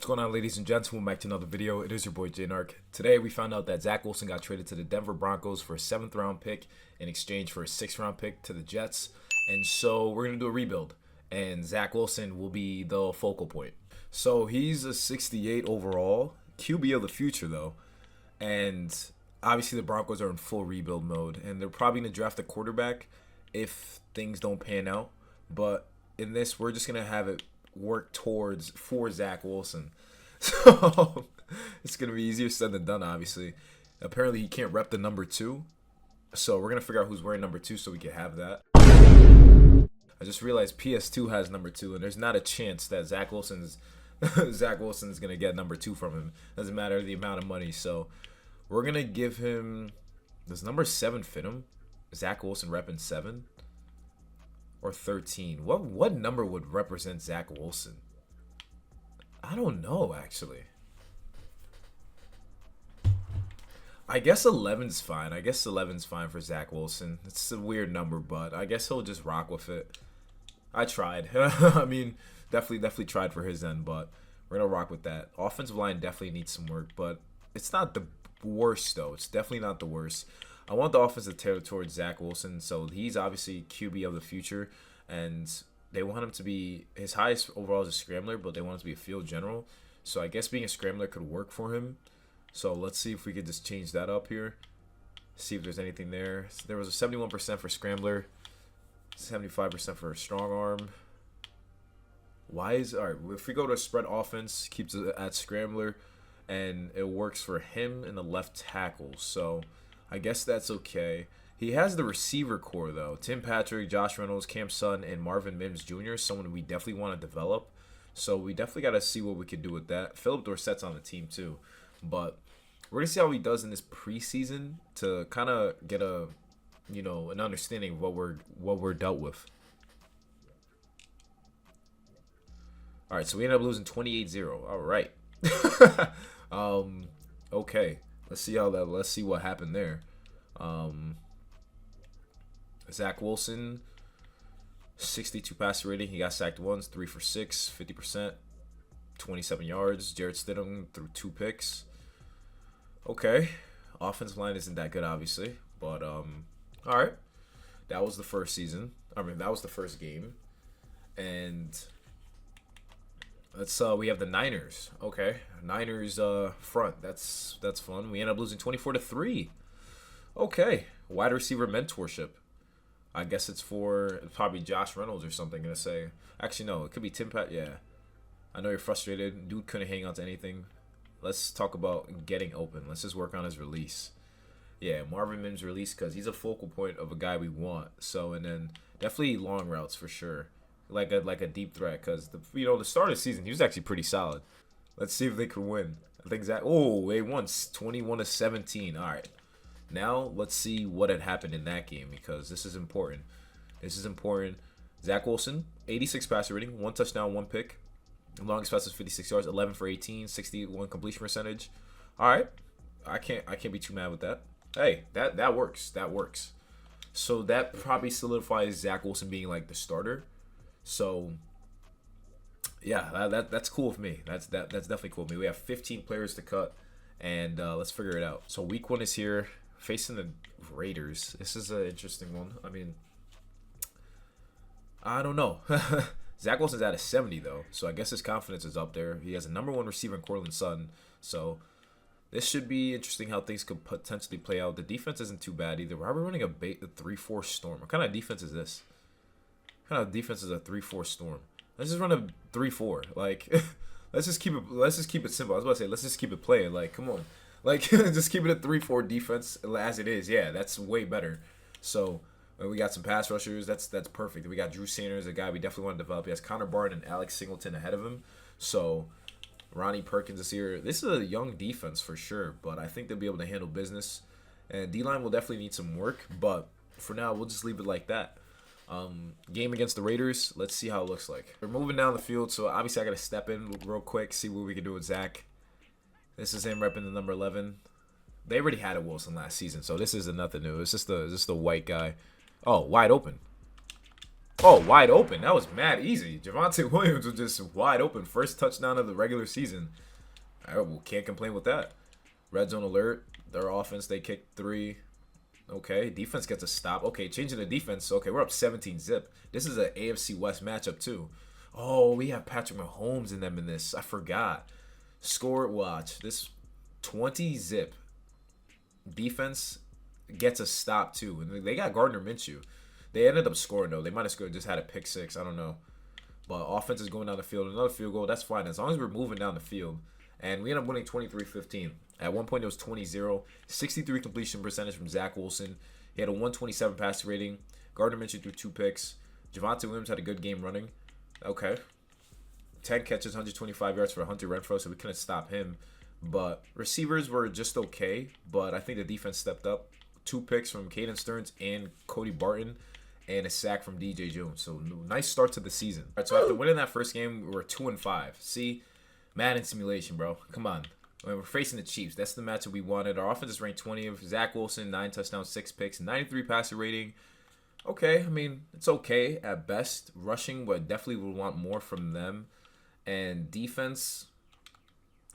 going on, ladies and gents? Welcome back to another video. It is your boy Jaynarc. Today we found out that Zach Wilson got traded to the Denver Broncos for a 7th round pick in exchange for a 6th round pick to the Jets. And so we're going to do a rebuild, and Zach Wilson will be the focal point. So he's a 68 overall, QB of the future though. And obviously the Broncos are in full rebuild mode, and they're probably going to draft a quarterback if things don't pan out. But in this, we're just going to have it work for Zach Wilson. So it's going to be easier said than done, obviously. Apparently he can't rep the number 2. So we're going to figure out who's wearing number 2 so we can have that. I just realized PS2 has number 2, and there's not a chance that Zach Wilson's going to get number 2 from him. Doesn't matter the amount of money. So we're going to give him, does number 7 fit him? Zach Wilson repping 7? Or 13. What number would represent Zach Wilson? I don't know, actually. I guess 11's fine. I guess 11's fine for Zach Wilson. It's a weird number, but I guess he'll just rock with it. I tried. I mean, definitely tried for his end, but we're going to rock with that. Offensive line definitely needs some work, but it's not the worst, though. It's definitely not the worst. I want the offense to tear towards Zach Wilson, so he's obviously QB of the future, and they want him to be, his highest overall is a scrambler, but they want him to be a field general. So I guess being a scrambler could work for him. So let's see if we could just change that up here. See if there's anything there. There was a 71% for scrambler, 75% for a strong arm. All right, if we go to a spread offense, keeps it at scrambler, and it works for him in the left tackle. So I guess that's okay. He has the receiver core, though. Tim Patrick, Josh Reynolds, Cam Sutton, and Marvin Mims Jr. Someone we definitely want to develop. So we definitely got to see what we could do with that. Philip Dorsett's on the team, too. But we're going to see how he does in this preseason to kind of get a, an understanding of what we're dealt with. All right, so we ended up losing 28-0. All right. Okay. Let's see what happened there. Zach Wilson, 62 passer rating. He got sacked once, 3 for 6, 50%, 27 yards. Jarrett Stidham threw 2 picks. Okay. Offensive line isn't that good, obviously. But, all right. That was the first season. That was the first game. And we have the Niners. Okay. Niners front. That's fun. We end up losing 24-3. Okay. Wide receiver mentorship. I guess it's probably Josh Reynolds or something, gonna say. Actually, no, it could be Tim Pat. Yeah. I know you're frustrated. Dude couldn't hang on to anything. Let's talk about getting open. Let's just work on his release. Yeah, Marvin Mims release, because he's a focal point of a guy we want. So, and then definitely long routes for sure. Like a deep threat, because the start of the season he was actually pretty solid. Let's see if they can win. I think they won 21-17. All right, now let's see what had happened in that game, because this is important. Zach Wilson, 86 passer rating, 1 touchdown, 1 pick. The longest pass was 56 yards, 11 for 18, 61 completion percentage. All right, I can't be too mad with that. Hey, that works. That works. So that probably solidifies Zach Wilson being like the starter. So, yeah, that's cool with me. That's definitely cool with me. We have 15 players to cut, and let's figure it out. So week 1 is here, facing the Raiders. This is an interesting one. I don't know. Zach Wilson's at a 70, though, so I guess his confidence is up there. He has a number 1 receiver in Cortland Sutton, so this should be interesting how things could potentially play out. The defense isn't too bad either. Why are we running a 3-4 storm? What kind of defense is this? What kind of defense is a 3-4 storm? Let's just run a 3-4. Like, let's just keep it simple. I was about to say, let's just keep it playing. Like, come on. Like, just keep it a 3-4 defense as it is. Yeah, that's way better. So we got some pass rushers. That's perfect. We got Drew Sanders, a guy we definitely want to develop. He has Connor Barton and Alex Singleton ahead of him. So Ronnie Perkins is here. This is a young defense for sure, but I think they'll be able to handle business. And D-line will definitely need some work, but for now, we'll just leave it like that. Game against the Raiders. Let's see how it looks like. We're moving down the field, so obviously I got to step in real quick, see what we can do with Zach. This is him repping the number 11. They already had a Wilson last season, so this isn't nothing new. It's just the white guy. Oh, wide open. Oh, wide open. That was mad easy. Javonte Williams was just wide open. First touchdown of the regular season. Can't complain with that. Red zone alert. Their offense, they kicked 3. Okay, defense gets a stop. Okay, changing the defense. Okay, we're up 17 zip. This is an AFC West matchup too. Oh, we have Patrick Mahomes in them in this. I forgot. Score, watch. This 20 zip. Defense gets a stop too. And they got Gardner Minshew. They ended up scoring though. They might have scored, just had a pick 6. I don't know. But offense is going down the field. Another field goal. That's fine. As long as we're moving down the field. And we end up winning 23-15. At one point, it was 20-0. 63 completion percentage from Zach Wilson. He had a 127 pass rating. Gardner Minshew threw 2 picks. Javonte Williams had a good game running. Okay. 10 catches, 125 yards for Hunter Renfrow, so we couldn't stop him. But receivers were just okay. But I think the defense stepped up. 2 picks from Caden Stearns and Cody Barton. And a sack from DJ Jones. So, nice start to the season. All right, so after winning that first game, we were 2-5. See? Madden simulation, bro. Come on. We're facing the Chiefs. That's the matchup we wanted. Our offense is ranked 20th. Zach Wilson, 9 touchdowns, 6 picks, 93 passer rating. Okay, I mean, it's okay at best. Rushing, but definitely would want more from them. And defense,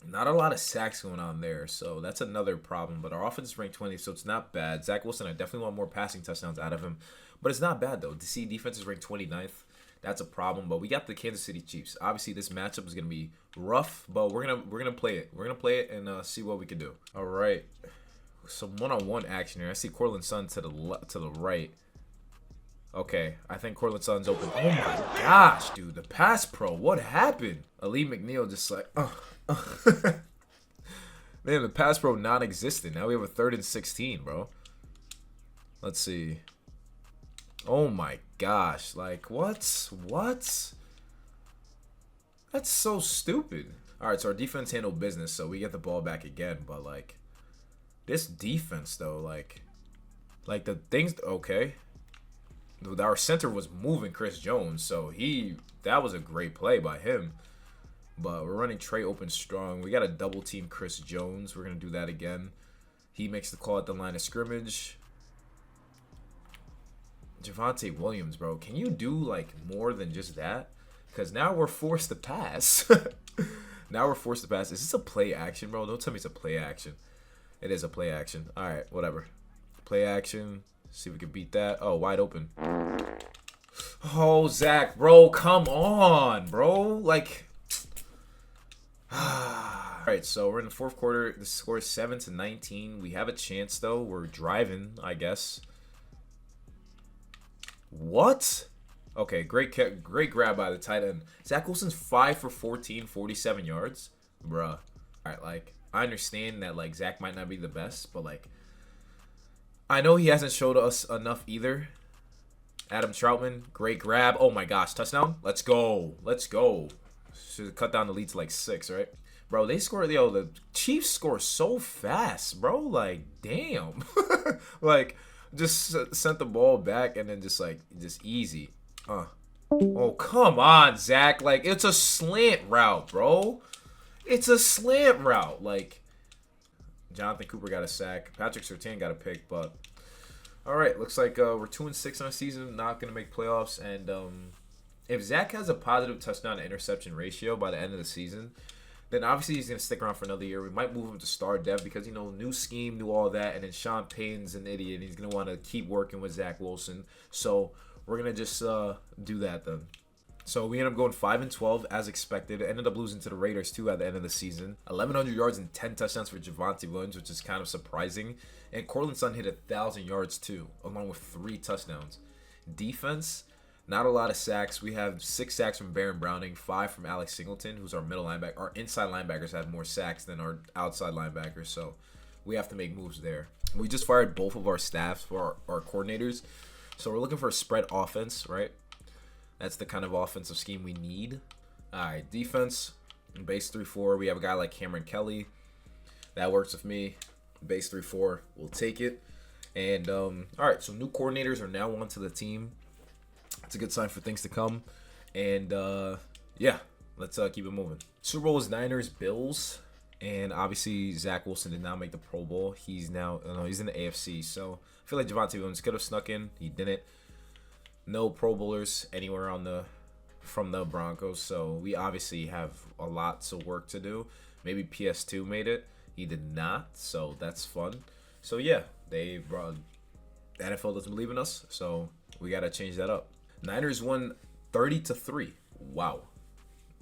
not a lot of sacks going on there. So that's another problem. But our offense is ranked 20th, so it's not bad. Zach Wilson, I definitely want more passing touchdowns out of him. But it's not bad, though. To see defense is ranked 29th. That's a problem, but we got the Kansas City Chiefs. Obviously, this matchup is gonna be rough, but we're gonna play it. We're gonna play it and see what we can do. All right, some one-on-one action here. I see Cortland Sutton to the right. Okay, I think Cortland Sutton's open. Oh my gosh, dude, the pass pro. What happened? Ali McNeil just like, man, the pass pro non-existent. Now we have a 3rd and 16, bro. Let's see. Oh my gosh, like what? That's so stupid. All right, so our defense handled business, so we get the ball back again. But like, this defense though, like the things. Okay, our center was moving Chris Jones, so that was a great play by him. But we're running Trey open strong. We got to double team Chris Jones. We're gonna do that again. He makes the call at the line of scrimmage. Javonte Williams, bro, can you do like more than just that? Because now we're forced to pass. Now we're forced to pass. Is this a play action, bro? Don't tell me it's a play action. It is a play action. All right, whatever. Play action. See if we can beat that. Oh, wide open. Oh, Zach, bro, come on, bro. Like, all right, so we're in the 4th quarter. The score is 7-19. We have a chance though. We're driving, I guess. What? Okay, great grab by the tight end. Zach Wilson's 5 for 14, 47 yards. Bruh. All right, like, I understand that, like, Zach might not be the best, but, like, I know he hasn't showed us enough either. Adam Troutman, great grab. Oh, my gosh, touchdown? Let's go. Let's go. Should cut down the lead to, like, 6, right? Bro, they scored, the Chiefs score so fast, bro. Like, damn. Like, just sent the ball back and then just easy. Oh, come on, Zach. Like, it's a slant route, bro. It's a slant route. Like, Jonathan Cooper got a sack. Patrick Surtain got a pick, but all right, looks like we're 2-6 on the season. Not going to make playoffs. And if Zach has a positive touchdown to interception ratio by the end of the season, then obviously he's going to stick around for another year. We might move him to star depth because, new scheme, new all that. And then Sean Payton's an idiot. He's going to want to keep working with Zach Wilson. So we're going to just do that then. So we ended up going 5-12 as expected. Ended up losing to the Raiders too at the end of the season. 1,100 yards and 10 touchdowns for Javonte Williams, which is kind of surprising. And Cortland Sutton hit 1,000 yards too, along with 3 touchdowns. Defense, not a lot of sacks. We have 6 sacks from Baron Browning, 5 from Alex Singleton, who's our middle linebacker. Our inside linebackers have more sacks than our outside linebackers, so we have to make moves there. We just fired both of our staffs for our coordinators, so we're looking for a spread offense, right? That's the kind of offensive scheme we need. All right, defense, base 3-4. We have a guy like Cameron Kelly. That works with me. Base 3-4, we'll take it. And, all right, so new coordinators are now onto the team. It's a good sign for things to come. And, yeah, let's keep it moving. Super Bowl is Niners, Bills. And, obviously, Zach Wilson did not make the Pro Bowl. He's now, he's in the AFC. So, I feel like Javonte Williams could have snuck in. He didn't. No Pro Bowlers anywhere on the from the Broncos, so we obviously have a lot of work to do. Maybe PS2 made it. He did not, so that's fun. So yeah, they brought the NFL doesn't believe in us, so we gotta change that up. Niners won 30-3. Wow,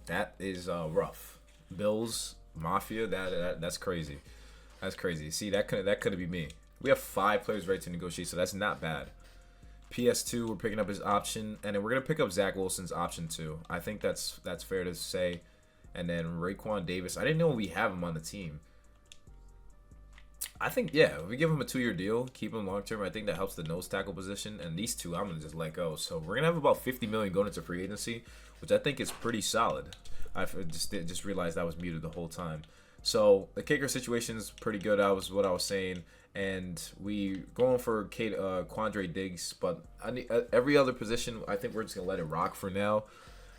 that is rough. Bills Mafia, that's crazy. That's crazy. See, that could be me. We have 5 players ready to negotiate, so that's not bad. PS2, we're picking up his option, and then we're gonna pick up Zach Wilson's option too. I think that's fair to say. And then Raekwon Davis, I didn't know we have him on the team. I think yeah, if we give him a 2-year deal, keep him long term, I think that helps the nose tackle position. And these two, I'm gonna just let go. So we're gonna have about 50 million going into free agency, which I think is pretty solid. I just realized I was muted the whole time. So the kicker situation is pretty good. That was what I was saying. And we going for Quandre Diggs, but every other position, I think we're just gonna let it rock for now.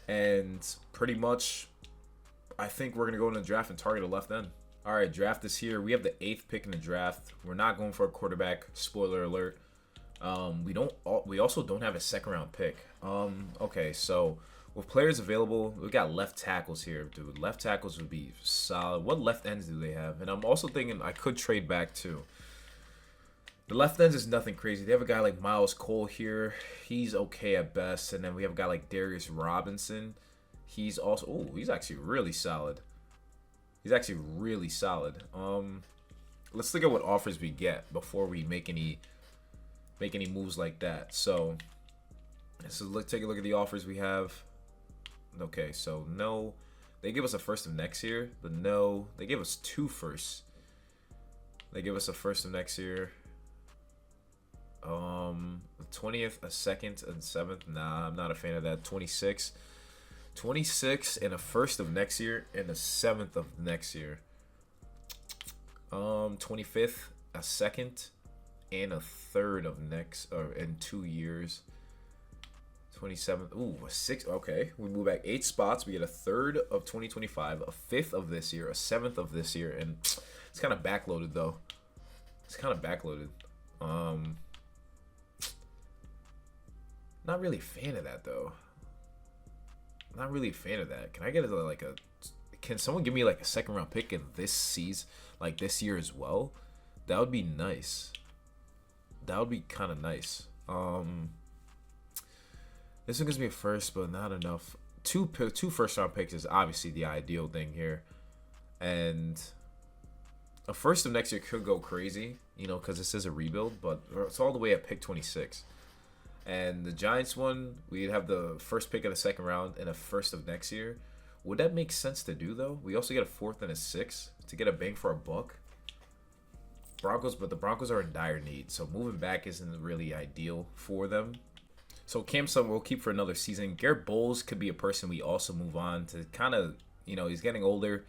And pretty much, I think we're gonna go in the draft and target a left end. All right, draft is here. We have the 8th pick in the draft. We're not going for a quarterback. Spoiler alert. We also don't have a 2nd round pick. Okay, so with players available, we got left tackles here, dude. Left tackles would be solid. What left ends do they have? And I'm also thinking I could trade back too. The left ends is nothing crazy. They have a guy like Miles Cole here. He's okay at best. And then we have a guy like Darius Robinson. He's also, oh, he's actually really solid. He's actually really solid. Let's look at what offers we get before we make any moves like that. So let's take a look at the offers we have. Okay, so no, they give us a first of next year, but no, they give us 2 firsts. They give us a first of next year. 20th, a 2nd, and 7th. Nah, I'm not a fan of that. 26 and a first of next year and a 7th of next year. 25th, a 2nd, and a 3rd of next in 2 years. 27th, ooh, a 6th. Okay, we move back 8 spots. We get a 3rd of 2025, a 5th of this year, a 7th of this year, and it's kind of backloaded though. It's kind of backloaded. Not really a fan of that though. Not really a fan of that. Can I get can someone give me like a 2nd round pick in this season, like this year as well? That would be nice. That would be kind of nice. This one gives me a first, but not enough. Two 1st round picks is obviously the ideal thing here, and a first of next year could go crazy, you know, because this is a rebuild. But it's all the way at pick 26. And the Giants one, we'd have the 1st pick of the 2nd round and a 1st of next year. Would that make sense to do though? We also get a 4th and a 6th to get a bang for a buck. Broncos, but the Broncos are in dire need, so moving back isn't really ideal for them. So Cam Sutton we'll keep for another season. Garrett Bowles could be a person we also move on to kind of, you know, he's getting older,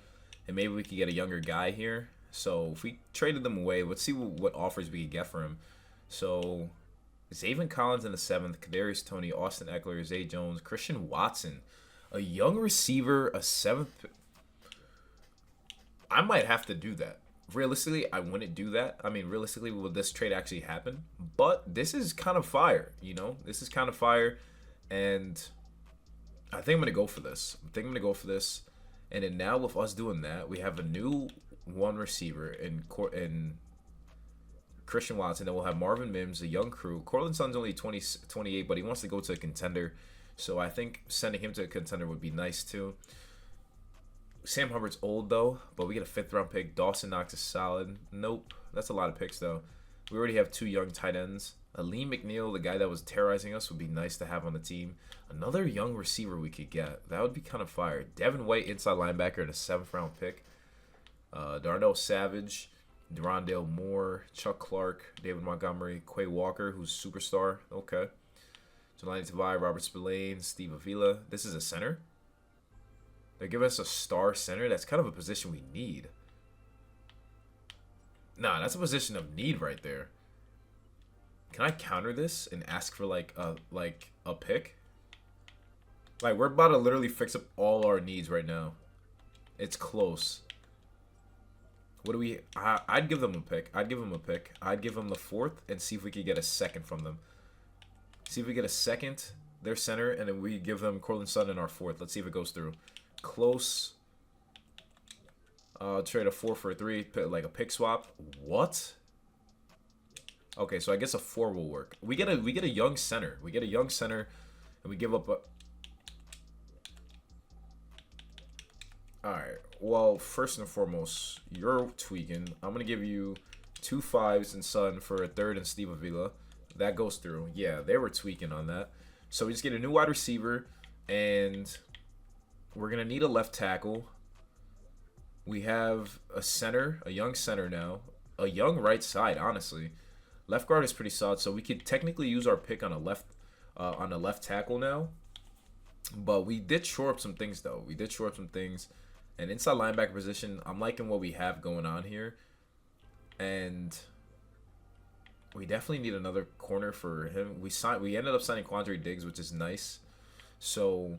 and maybe we could get a younger guy here. So if we traded them away, let's see what offers we could get for him. So Zaven Collins in the 7th, Kadarius Toney, Austin Eckler, Zay Jones, Christian Watson, a young receiver, a 7th. I might have to do that. Realistically, I wouldn't do that. I mean, realistically, will this trade actually happen? But this is kind of fire, you know? This is kind of fire, and I think I'm going to go for this. And then now with us doing that, we have a new 1 receiver in Christian Watson. Then we'll have Marvin Mims, a young crew. Cortland Sutton's only 28, but he wants to go to a contender. So I think sending him to a contender would be nice too. Sam Hubbard's old though, but we get a 5th round pick. Dawson Knox is solid. Nope. That's a lot of picks though. We already have 2 young tight ends. Aleem McNeil, the guy that was terrorizing us, would be nice to have on the team. Another young receiver we could get. That would be kind of fire. Devin White, inside linebacker, and a 7th round pick. Darnell Savage, Durandale Moore, Chuck Clark, David Montgomery, Quay Walker, who's a superstar. Okay. Jelani Tavai, Robert Spillane, Steve Avila. This is a center. They're giving us a star center. That's kind of a position we need. Nah, that's a position of need right there. Can I counter this and ask for like a pick? Like, we're about to literally fix up all our needs right now. It's close. What do we... I'd give them a pick. I'd give them the 4th and see if we could get a 2nd from them. See if we get a second, their center, and then we give them Cortland Sutton in our fourth. Let's see if it goes through. Close. Trade a 4 for a 3, like a pick swap. What? Okay, so I guess a 4 will work. We get a young center. We get a young center, and we give up a. All right. Well, first and foremost, you're tweaking. I'm gonna give you 2 5s and Sun for a 3rd and Steve Avila. That goes through. Yeah, they were tweaking on that. So we just get a new wide receiver, and we're gonna need a left tackle. We have a center, a young center now, a young right side. Honestly, left guard is pretty solid, so we could technically use our pick on a left tackle now. But we did shore up some things though. We did shore up some things, and inside linebacker position, I'm liking what we have going on here, and we definitely need another corner for him. We ended up signing Quandre Diggs, which is nice. So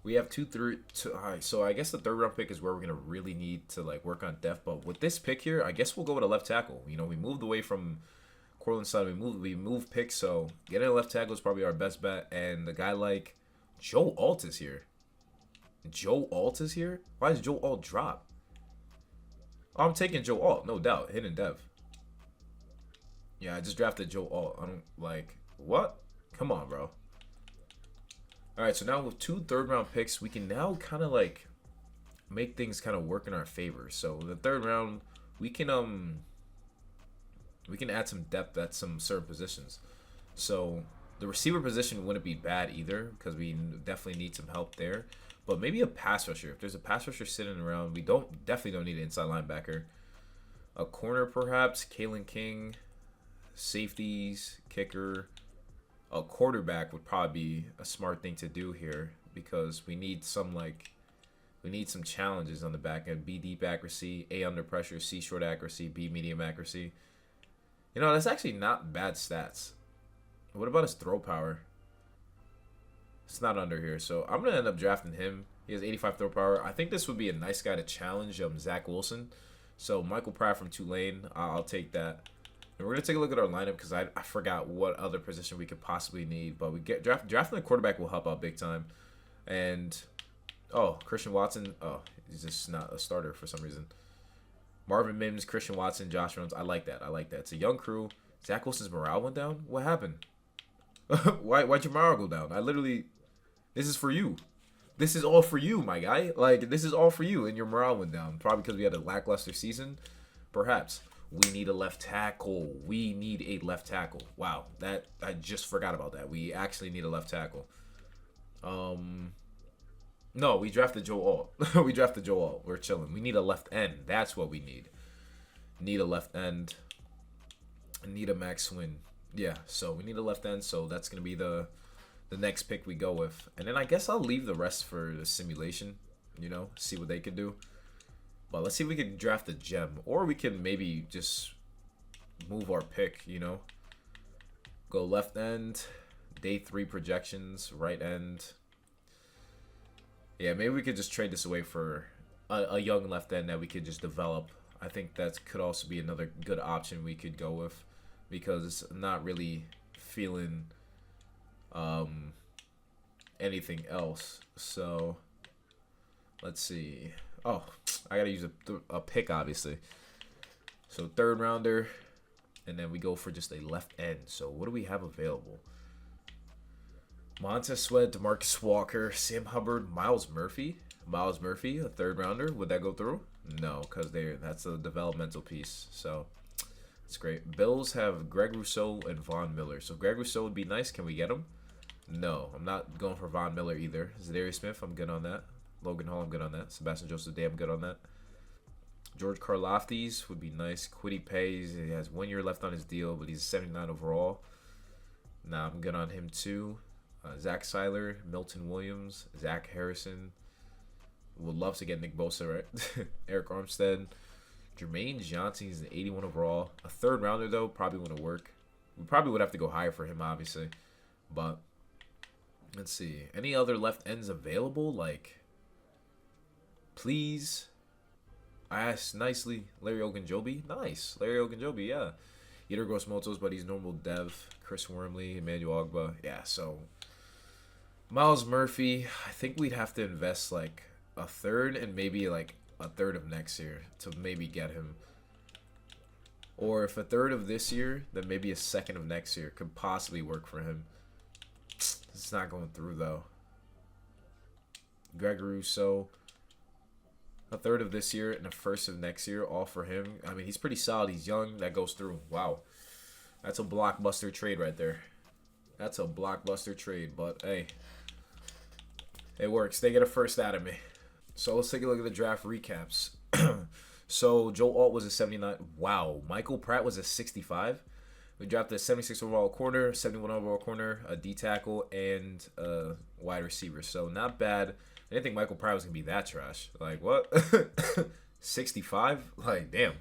we have 2, 3. All right, so I guess the 3rd round pick is where we're gonna really need to like work on depth. But with this pick here, I guess we'll go with a left tackle. You know, we moved away from Cortland Sutton. We moved picks, so getting a left tackle is probably our best bet. And the guy like Joe Alt is here. Joe Alt is here. Why does Joe Alt drop? Oh, I'm taking Joe Alt, no doubt. Hidden dev. Yeah, I just drafted Joe Alt. I don't like what? Come on, bro. All right, so now with 2 3rd round picks, we can now kind of like make things kind of work in our favor. So the 3rd round, we can add some depth at some certain positions. So the receiver position wouldn't be bad either because we definitely need some help there. But maybe a pass rusher. If there's a pass rusher sitting around, we definitely don't need an inside linebacker. A corner perhaps, Kalen King, safeties, kicker. A quarterback would probably be a smart thing to do here because we need some challenges on the back end. B deep accuracy, A under pressure, C short accuracy, B medium accuracy. You know, that's actually not bad stats. What about his throw power? It's not under here, so I'm gonna end up drafting him. He has 85 throw power. I think this would be a nice guy to challenge Zach Wilson. So Michael Pratt from Tulane, I'll take that. And we're gonna take a look at our lineup because I forgot what other position we could possibly need. But we get drafting the quarterback will help out big time. And Christian Watson, he's just not a starter for some reason. Marvin Mims, Christian Watson, Josh Reynolds. I like that. It's a young crew. Zach Wilson's morale went down. What happened? Why'd your morale go down? This is for you. This is all for you, my guy. Like, this is all for you, and your morale went down. Probably because we had a lackluster season. Perhaps. We need a left tackle. Wow, that I just forgot about that. We actually need a left tackle. No, we drafted Joe Alt. We're chilling. We need a left end. That's what we need. Need a left end. Need a max win. Yeah, so we need a left end. So that's gonna be the next pick we go with. And then I guess I'll leave the rest for the simulation. You know, see what they can do. But let's see if we can draft a gem. Or we can maybe just move our pick, you know. Go left end. Day 3 projections. Right end. Yeah, maybe we could just trade this away for a young left end that we could just develop. I think that could also be another good option we could go with. Because I'm not really feeling anything else. So, let's see. Oh, I gotta use a pick, obviously. So 3rd rounder, and then we go for just a left end. So what do we have available? Montez Sweat, DeMarcus Walker, Sam Hubbard, Miles Murphy, a 3rd rounder. Would that go through? No, because that's a developmental piece. So it's great. Bills have Greg Rousseau and Von Miller. So Greg Rousseau would be nice. Can we get him? No, I'm not going for Von Miller either. Zadarius Smith, I'm good on that. Logan Hall, I'm good on that. Sebastian Joseph Day, I'm good on that. George Karlaftis would be nice. Kwity Paye, he has 1 year left on his deal, but he's 79 overall. Nah, I'm good on him too. Zach Seiler, Milton Williams, Zach Harrison. Would love to get Nick Bosa, right? Eric Armstead. Jermaine Johnson, he's an 81 overall. A 3rd rounder, though, probably wouldn't work. We probably would have to go higher for him, obviously. But, let's see. Any other left ends available? Like, please. I asked nicely. Larry Ogunjobi. Nice. Larry Ogunjobi, yeah. Eater Gross Motos, but he's normal dev. Chris Wormley, Emmanuel Ogba. Yeah, so Miles Murphy, I think we'd have to invest like a third and maybe like a third of next year to maybe get him. Or if a third of this year, then maybe a second of next year could possibly work for him. It's not going through though. Gregory Rousseau, a third of this year and a first of next year, all for him. I mean, he's pretty solid. He's young. That goes through. Wow. That's a blockbuster trade right there. That's a blockbuster trade. But, hey, it works. They get a first out of me. So, let's take a look at the draft recaps. So, Joe Alt was a 79. Wow. Michael Pratt was a 65. We drafted a 76 overall corner, 71 overall corner, a D tackle, and a wide receiver. So, not bad. I didn't think Michael Pratt was going to be that trash. Like, what? 65? Like, damn.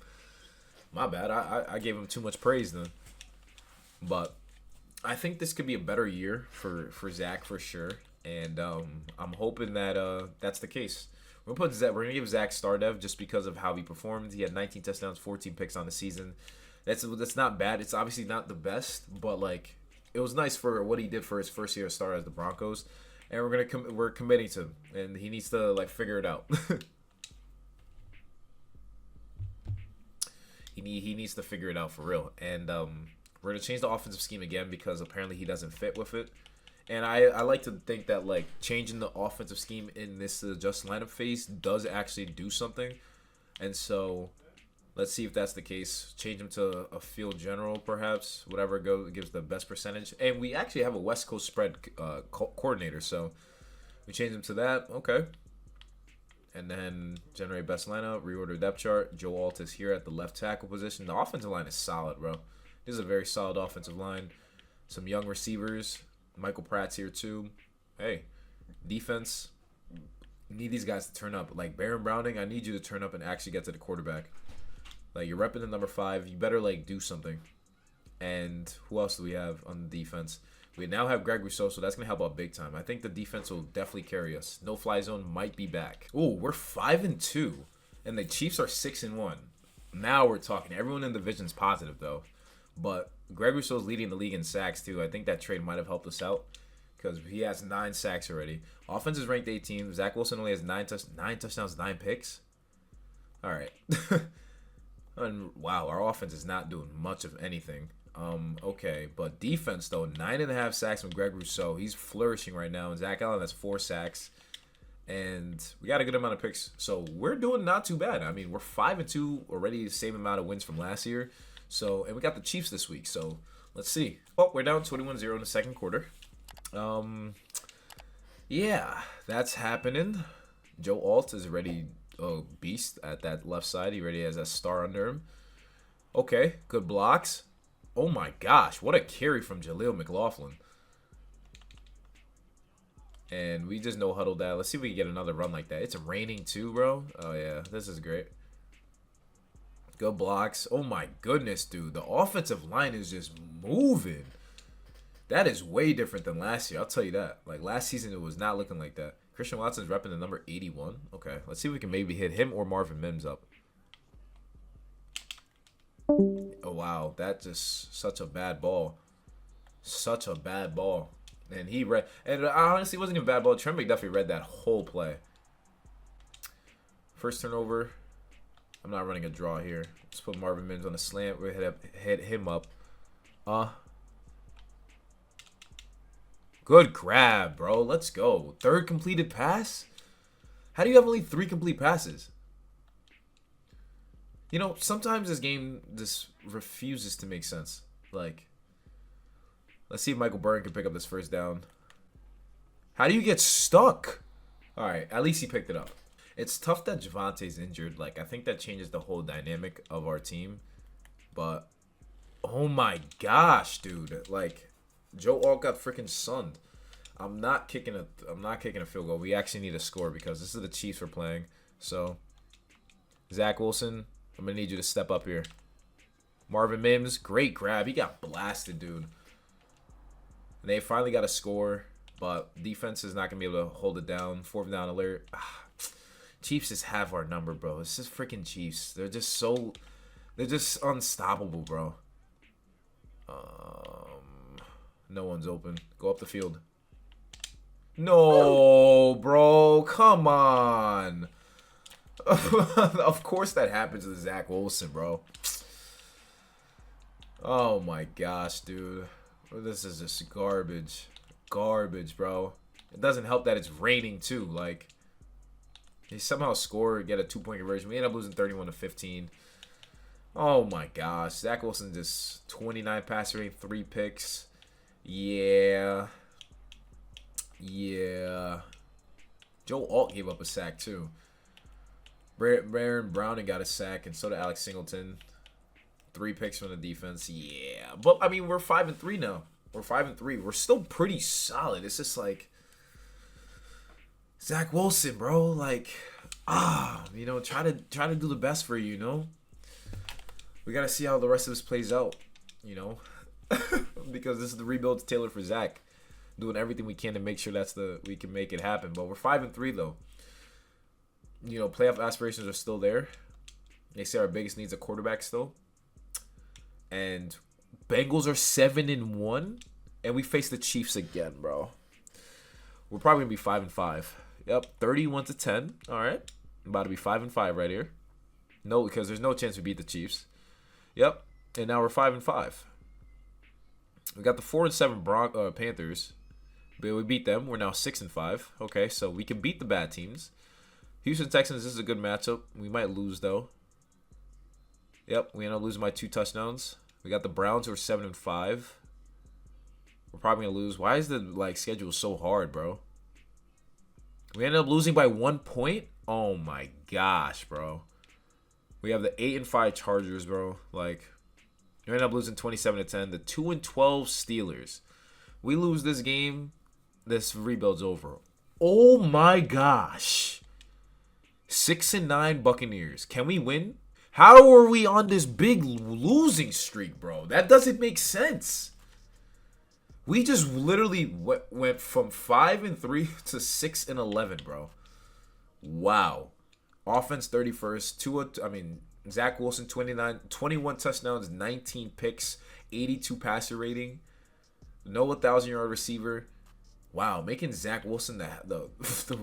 My bad. I gave him too much praise then. But I think this could be a better year for Zach for sure. And I'm hoping that that's the case. We're gonna give Zach Stardev just because of how he performed. He had 19 touchdowns, 14 picks on the season. That's not bad. It's obviously not the best, but like it was nice for what he did for his first year start as the Broncos. And we're committing to him, and he needs to like figure it out. He needs to figure it out for real. And we're gonna change the offensive scheme again because apparently he doesn't fit with it. And I like to think that like changing the offensive scheme in this adjust lineup phase does actually do something. And so let's see if that's the case. Change him to a field general perhaps, whatever gives the best percentage. And we actually have a West Coast spread coordinator, so we change him to that. Okay. And then generate best lineup, reorder depth chart. Joe Alt is here at the left tackle position. The offensive line is solid, bro. This is a very solid offensive line. Some young receivers. Michael Pratt's here too. Hey, defense. You need these guys to turn up. Like Baron Browning, I need you to turn up and actually get to the quarterback. Like you're repping the number 5. You better like do something. And who else do we have on the defense? We now have Greg Rousseau, so that's gonna help out big time. I think the defense will definitely carry us. No fly zone might be back. Ooh, we're 5-2, and the Chiefs are 6-1. Now we're talking. Everyone in the division's positive though. But Greg Rousseau's leading the league in sacks, too. I think that trade might have helped us out because he has 9 sacks already. Offense is ranked 18. Zach Wilson only has 9 touchdowns, 9 picks. All right. And wow, our offense is not doing much of anything. Okay, but defense, though, 9.5 sacks from Greg Rousseau. He's flourishing right now. And Zach Allen has 4 sacks. And we got a good amount of picks. So we're doing not too bad. I mean, we're 5-2 already, the same amount of wins from last year. So, and we got the Chiefs this week, so let's see. Oh, we're down 21-0 in the second quarter. Yeah, that's happening. Joe Alt is already a beast at that left side. He already has a star under him. Okay, good blocks. Oh my gosh, what a carry from Jaleel McLaughlin. And we just no-huddled that. Let's see if we can get another run like that. It's raining too, bro. Oh yeah, this is great. Good blocks. Oh my goodness, dude. The offensive line is just moving. That is way different than last year. I'll tell you that. Like last season, it was not looking like that. Christian Watson's repping the number 81. Okay, let's see if we can maybe hit him or Marvin Mims up. Oh wow, that just such a bad ball. Such a bad ball. And he read, and honestly, it wasn't even a bad ball. Trent McDuffie read that whole play. First turnover. I'm not running a draw here. Let's put Marvin Mims on a slant. We're going to hit him up. Good grab, bro. Let's go. 3rd completed pass? How do you have only 3 complete passes? You know, sometimes this game just refuses to make sense. Like, let's see if Michael Byrne can pick up this first down. How do you get stuck? All right, at least he picked it up. It's tough that Javante's injured. Like, I think that changes the whole dynamic of our team. But, oh my gosh, dude. Like, Joe Alt got freaking sunned. I'm not kicking a field goal. We actually need a score because this is the Chiefs we're playing. So, Zach Wilson, I'm going to need you to step up here. Marvin Mims, great grab. He got blasted, dude. And they finally got a score, but defense is not going to be able to hold it down. 4th down alert. Chiefs just have our number, bro. It's just freaking Chiefs. They're just unstoppable, bro. No one's open. Go up the field. No, bro. Come on. Of course that happens to Zach Wilson, bro. Oh my gosh, dude. This is just garbage. Garbage, bro. It doesn't help that it's raining too. Like, he somehow scored, get a 2-point conversion. We end up losing 31-15. Oh my gosh. Zach Wilson just 29 passer rating, 3 picks. Yeah. Yeah. Joe Alt gave up a sack too. Baron Browning got a sack, and so did Alex Singleton. 3 picks from the defense. Yeah. But, I mean, we're 5-3 now. We're 5-3. We're still pretty solid. It's just like Zach Wilson, bro. Like, you know, try to do the best for you, you know? We got to see how the rest of this plays out, you know? Because this is the rebuild tailored for Zach. Doing everything we can to make sure we can make it happen. But we're 5-3 though. You know, playoff aspirations are still there. They say our biggest needs a quarterback still. And Bengals are 7-1, and we face the Chiefs again, bro. We're probably gonna be 5-5. Yep, 31-10. All right, I'm about to be 5-5 right here. No, because there's no chance we beat the Chiefs. Yep, and now we're 5-5. We got the 4-7 Panthers, but we beat them. We're now 6-5. Okay, so we can beat the bad teams. Houston Texans, this is a good matchup. We might lose though. Yep, we end up losing by 2 touchdowns. We got the Browns who are 7-5. We're probably gonna lose. Why is the schedule so hard, bro? We ended up losing by 1 point. Oh my gosh, bro. We have the 8-5 Chargers, bro. Like, we ended up losing 27-10. The 2-12 Steelers. We lose this game, this rebuild's over. Oh my gosh. 6-9 Buccaneers. Can we win? How are we on this big losing streak, bro? That doesn't make sense. We just literally went from 5-3 to 6-11, bro. Wow. Offense 31st. Zach Wilson 21 touchdowns, 19 picks, 82 passer rating. No 1,000-yard receiver. Wow, making Zach Wilson the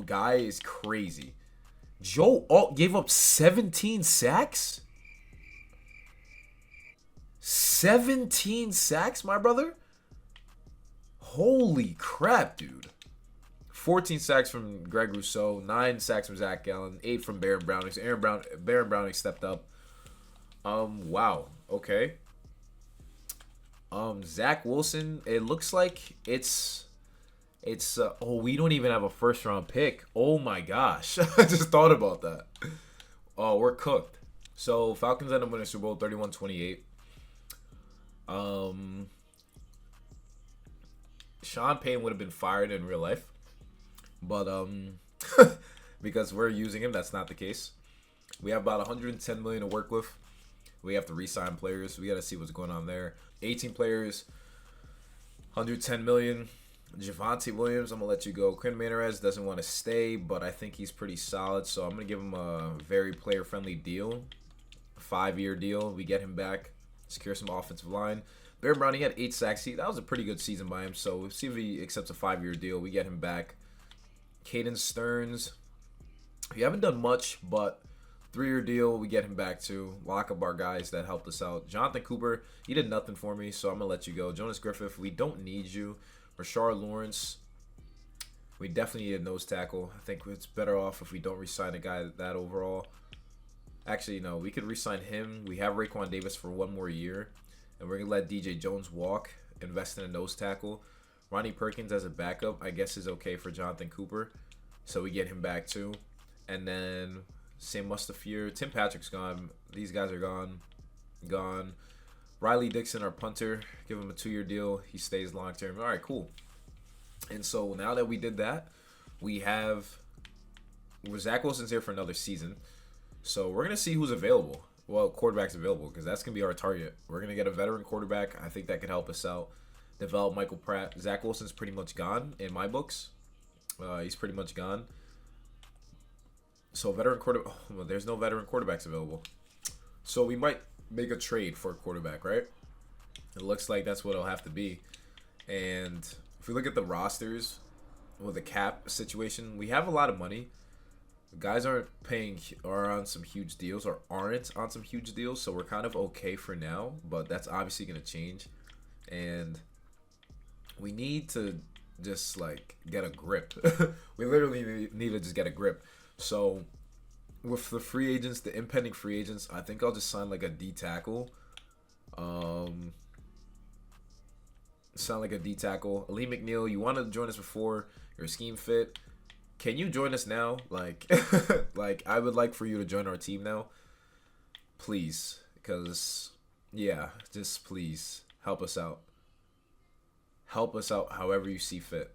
guy is crazy. Joe Alt gave up 17 sacks? 17 sacks, my brother? Holy crap, dude. 14 sacks from Greg Rousseau, 9 sacks from Zach Gallen, 8 from Baron Browning. Baron Browning stepped up. Wow. Okay. Zach Wilson, it looks like it's we don't even have a first round pick. Oh my gosh. I just thought about that. Oh, we're cooked. So Falcons end up winning Super Bowl 31-28. Sean Payne would have been fired in real life. But because we're using him, that's not the case. We have about $110 million to work with. We have to re-sign players. We got to see what's going on there. 18 players, $110 million. Javonte Williams, I'm going to let you go. Quinn Manarez doesn't want to stay, but I think he's pretty solid, so I'm going to give him a very player-friendly deal. A 5-year deal. We get him back. Secure some offensive line. Baron Browning had 8 sacks. That was a pretty good season by him, so we'll see if he accepts a 5-year deal. We get him back. Caden Stearns. We haven't done much, but 3-year deal, we get him back too. Lock up our guys that helped us out. Jonathan Cooper, he did nothing for me, so I'm going to let you go. Jonas Griffith, we don't need you. Rashard Lawrence, we definitely need a nose tackle. I think it's better off if we don't re-sign a guy that overall. Actually, no, we could re-sign him. We have Raekwon Davis for 1 more year, and we're going to let DJ Jones walk, invest in a nose tackle. Ronnie Perkins as a backup, I guess, is okay for Jonathan Cooper, so we get him back too. And then Sam Mustafir, Tim Patrick's gone. These guys are gone. Riley Dixon, our punter, give him a 2-year deal. He stays long term. All right, cool. And so now that we did that, Zach Wilson's here for another season. So we're going to see who's available. Well, quarterback's available because that's going to be our target. We're going to get a veteran quarterback. I think that could help us out. Develop Michael Pratt. Zach Wilson's pretty much gone in my books. He's pretty much gone. So veteran quarterback. Oh, well, there's no veteran quarterbacks available. So we might make a trade for a quarterback, right? It looks like that's what it'll have to be. And if we look at the rosters with the cap situation, we have a lot of money. Guys aren't paying are on some huge deals or aren't on some huge deals, so we're kind of okay for now. But that's obviously gonna change, and we need to just like get a grip. We literally need to just get a grip. So with the free agents, the impending free agents, I think I'll just sign like a D tackle. Sound like a D tackle. Ali McNeil, you wanted to join us before. Your scheme fit. Can you join us now? Like, like I would like for you to join our team now, please. Because yeah, just please help us out. Help us out however you see fit.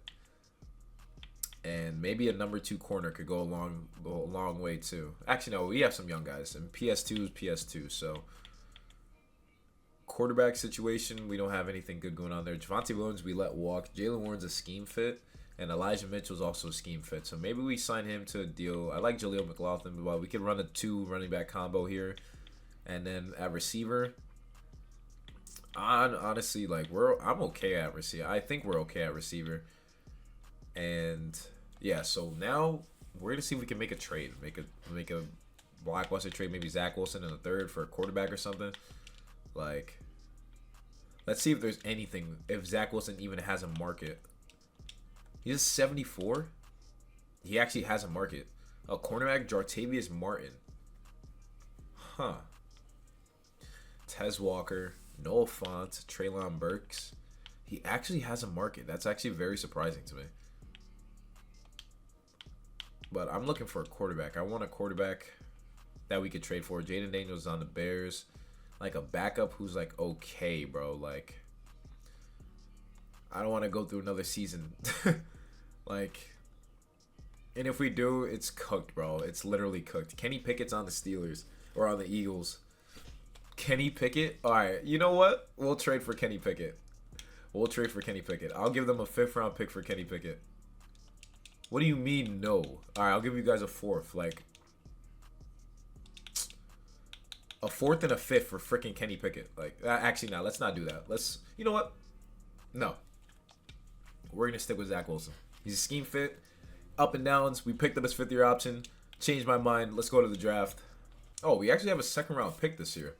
And maybe a number 2 corner could go a long way too. Actually, no, we have some young guys, and PS2 is PS2. So quarterback situation, we don't have anything good going on there. Javonte Williams, we let walk. Jalen Warren's a scheme fit, and Elijah Mitchell's also a scheme fit. So maybe we sign him to a deal. I like Jaleel McLaughlin, but we could run a 2 running back combo here, and then at receiver. Honestly, like I'm okay at receiver. I think we're okay at receiver, and yeah. So now we're gonna see if we can make a trade, make a blockbuster trade. Maybe Zach Wilson in the 3rd for a quarterback or something. Like, let's see if there's anything. If Zach Wilson even has a market. He's 74. He actually has a market. A cornerback, Jartavius Martin. Huh. Tez Walker. Noah Font, Treylon Burks. He actually has a market. That's actually very surprising to me. But I'm looking for a quarterback. I want a quarterback that we could trade for. Jaden Daniels on the Bears. Like a backup who's like okay, bro. Like, I don't want to go through another season. Like, and if we do, it's cooked, bro. It's literally cooked. Kenny Pickett's on the Steelers or on the Eagles. Kenny Pickett? All right, you know what? We'll trade for Kenny Pickett. We'll trade for Kenny Pickett. I'll give them a 5th round pick for Kenny Pickett. What do you mean, no? All right, I'll give you guys a 4th. Like, a 4th and a 5th for freaking Kenny Pickett. Like, actually, no, let's not do that. You know what? No. We're going to stick with Zach Wilson. He's a scheme fit. Up and downs. We picked up his 5th year option. Changed my mind. Let's go to the draft. Oh, we actually have a 2nd round pick this year.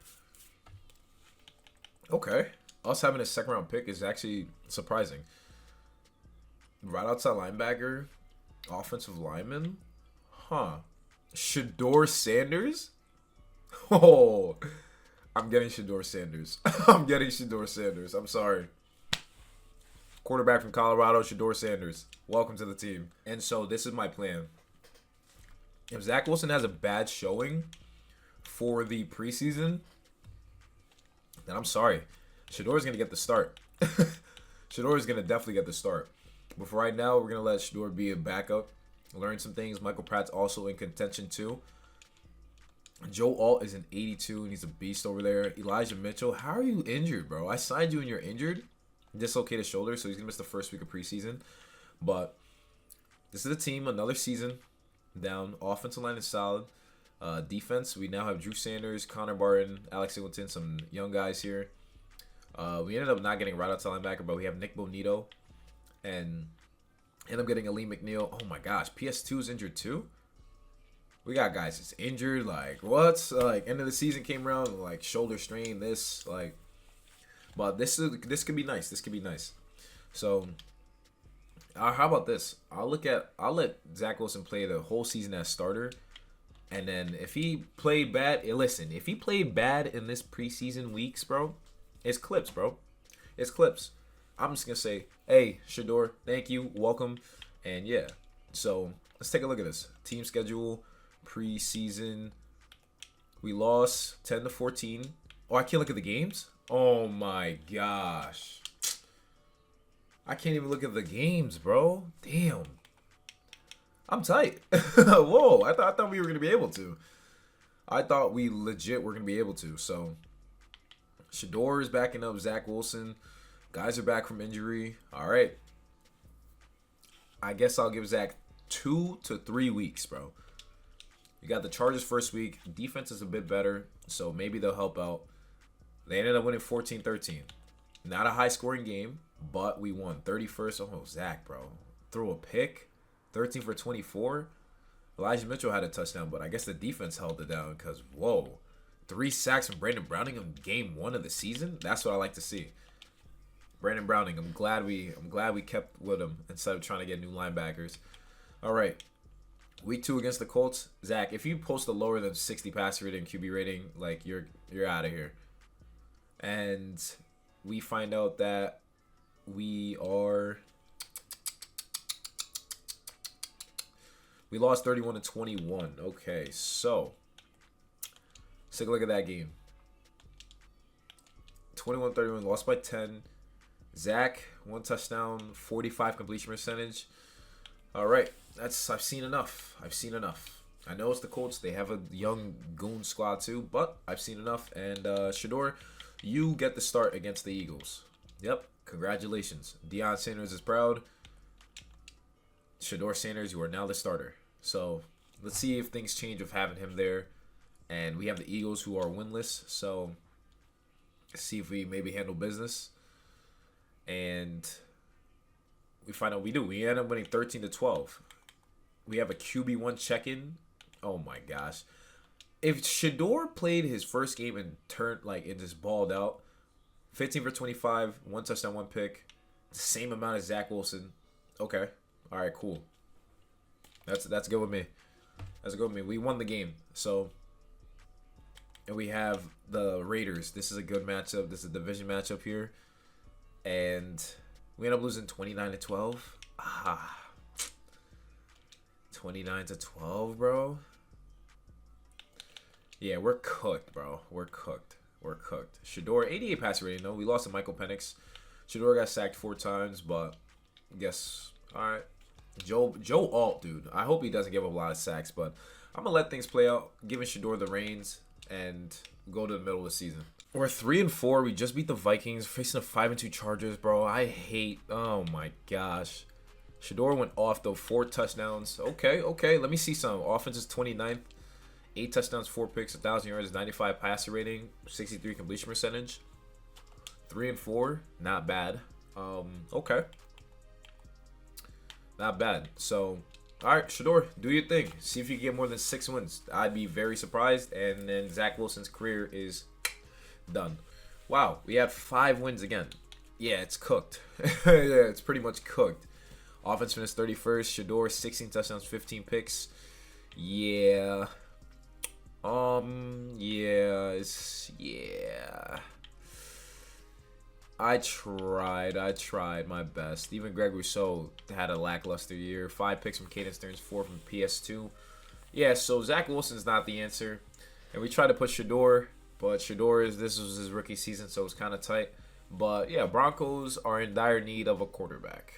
Okay. Us having a 2nd round pick is actually surprising. Right outside linebacker. Offensive lineman. Huh. Shador Sanders? Oh. I'm getting Shador Sanders. I'm getting Shador Sanders. I'm sorry. Quarterback from Colorado, Shador Sanders. Welcome to the team. And so this is my plan. If Zach Wilson has a bad showing for the preseason, then I'm sorry. Shador's going to get the start. Shador is going to definitely get the start. But for right now, we're going to let Shador be a backup. Learn some things. Michael Pratt's also in contention too. Joe Alt is an 82, and he's a beast over there. Elijah Mitchell, how are you injured, bro? I signed you and you're injured. Dislocated shoulder, so he's going to miss the first week of preseason. But this is a team, another season down. Offensive line is solid. Defense, we now have Drew Sanders, Connor Barton, Alex Singleton, some young guys here. We ended up not getting right outside linebacker, but we have Nick Bonito. And end up getting Ali McNeil. Oh my gosh, PS2 is injured too? We got guys that's injured. Like, what? Like, end of the season came around, like, shoulder strain, this, like. But this could be nice. This could be nice. So, how about this? I'll let Zach Wilson play the whole season as starter. And then if he played bad, listen, if he played bad in this preseason weeks, bro, it's clips, bro. It's clips. I'm just going to say, hey, Shador, thank you, welcome. And yeah, so let's take a look at this. Team schedule, preseason. We lost 10-14. Oh, I can't look at the games? Oh my gosh. I can't even look at the games, bro. Damn. I'm tight. Whoa, I thought we were going to be able to. I thought we legit were going to be able to. So, Shador is backing up Zach Wilson. Guys are back from injury. All right. I guess I'll give Zach 2 to 3 weeks, bro. You got the Chargers first week. Defense is a bit better, so maybe they'll help out. They ended up winning 14-13. Not a high-scoring game, but we won. 31st. Oh, Zach, bro. Threw a pick. 13 for 24. Elijah Mitchell had a touchdown, but I guess the defense held it down because, whoa. 3 sacks from Brandon Browning in game 1 of the season? That's what I like to see. Brandon Browning, I'm glad we kept with him instead of trying to get new linebackers. All right. Week 2 against the Colts. Zach, if you post a lower than 60 passer rating, QB rating, like you're out of here. And we find out that we lost 31-21. Okay, so let's take a look at that game. 21-31, lost by 10. Zach, 1 touchdown, 45 completion percentage. All right, I've seen enough. I know it's the Colts. They have a young goon squad too, but I've seen enough. And Shador, you get the start against the Eagles. Yep, congratulations. Deion Sanders is proud. Shador Sanders, you are now the starter. So let's see if things change with having him there. And we have the Eagles who are winless. So let's see if we maybe handle business. And we find out we do. We end up winning 13-12. We have a QB1 check-in. Oh my gosh. If Shador played his first game and turned and just balled out, 15 for 25, 1 touchdown, 1 pick, the same amount as Zach Wilson. Okay. All right, cool. That's good with me. That's good with me. We won the game. So, and we have the Raiders. This is a good matchup. This is a division matchup here. And we end up losing 29-12. 29-12, bro. Yeah, we're cooked, bro. We're cooked. Shador, 88 passer rating. No, we lost to Michael Penix. Shador got sacked 4 times, but I guess, all right. Joe Alt, dude. I hope he doesn't give up a lot of sacks, but I'm going to let things play out, giving Shador the reins, and go to the middle of the season. We're 3-4. We just beat the Vikings, facing the 5-2 Chargers, bro. I hate. Oh my gosh. Shador went off though, 4 touchdowns. Okay. Let me see some. Offense is 29th, 8 touchdowns, 4 picks, 1,000 yards, 95 passer rating, 63 completion percentage. 3-4, not bad. Okay, not bad. So, all right, Shador, do your thing. See if you can get more than 6 wins. I'd be very surprised. And then Zach Wilson's career is done. Wow, we had 5 wins again. Yeah, it's cooked. Yeah, it's pretty much cooked. Offense finished 31st. Shador, 16 touchdowns, 15 picks. Yeah. Yeah. I tried my best. Even Greg Rousseau had a lackluster year. 5 picks from Caden Stearns, 4 from PS2. Yeah, so Zach Wilson's not the answer. And we tried to put Shador, but this was his rookie season, so it was kind of tight. But yeah, Broncos are in dire need of a quarterback.